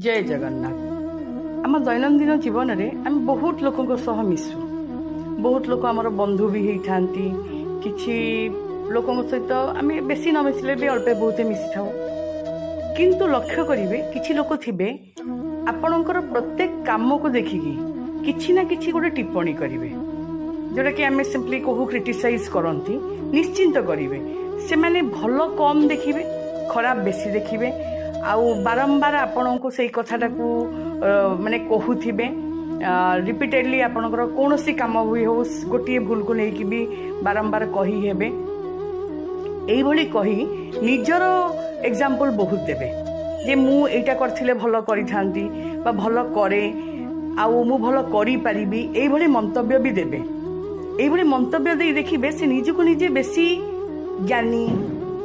जय जगन्नाथ। आम दैनंदिन जीवन में आम बहुत लोक मिसु, बहुत लोक आमर बंधु भी होता कि लोक सहित आम बेसी न मिसिले भी अल्पे बहुत मिसी था। किंतु लक्ष्य करेंगे किसी लोक थे आपणकर प्रत्येक कम को देखिकी किसी ना किसी गोटे टिप्पणी करेंगे जोटा कि आम सिंपली कहू क्रिटिसाइज करती। निश्चिंत करेंगे से माने भल कम देखिए, खराब बेसी देखिए, आउ बारंबार आपण को से कथाटा को माने कहूथिबे रिपीटेडली आपणकर कौन सी कम हुई हो गोटे भूल को लेकिन भी बारंबार कही हेबे। एई भली कही निजर एग्जांपल बहुत देबे जे मु एटा करथिले भल करिथांती बा भल करे आउ मु भल करि परिबी। एई भली मंतव्य भी देबे। एई भली मंतव्य दे देखिबे से निजको निजे बेसी ज्ञानी,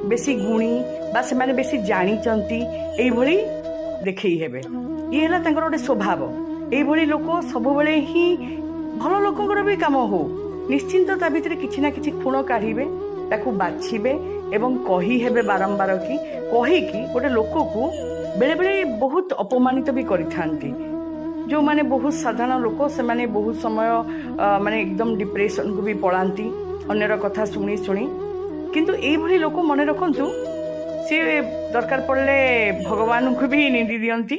बेसी गुणी बा से माने बेसी जानी चंती एई भली देखई हेबे। ये हला तांकर गोटे स्वभाव। एई भली लोक सब बेले ही भल लोकଙ୍କର भी काम हो निश्चिंत ता भितर किछि ना किछि खुण काढिबे, ताकू बाछिबे एवं कही हेबे बारंबार की कही कि गोटे लोक को बेले बेले बहुत अपमानित भी करिथांती। जो माने बहुत साधारण लोक से माने बहुत समय माने एकदम डिप्रेशन को भी पड़ाती अन्यर कथा शुणी शुणी। किंतु एई भली लोक मन रखंतु सी दरकार पड़े भगवान को भी निंदी दियंती।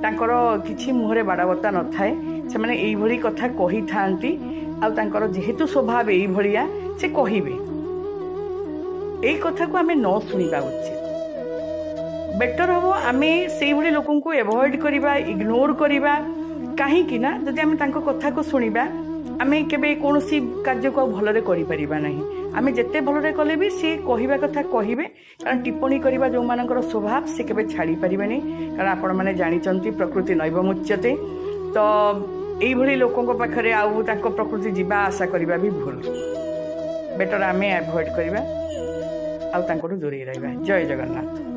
तांकर किछि मुहरे बाड़बता न थाए, से माने एई भली कथा कही थांती। आ तांकर जेहेतु स्वभाव एई भलिया से कहिबे। एई कथा को आमे न सुनिबा उचित। बेटर हो आमे सेई भली लोकन को एवॉइड करिबा, इग्नोर करिबा। काहे कि ना जदि आमे तांको कथा को सुनिबा आमे केबे कोनोसी कार्य को भलरे करि परिबा नाही। आमे जेते भलरे कले भी से कहिबा कथा कहिबे, कारण टिप्पणी करिबा जो मानकर स्वभाव से केबे छाड़ी परिबेनी। कारण आपण माने जानिचंती प्रकृति नैव मुच्यते। तो एई भली लोकन पाखरे आउ तांको प्रकृति जीवा आशा करिबा भी भूल। बेटर आमे अवॉइड करिबा आउ तांको दूरे रहिबा। जय जगन्नाथ।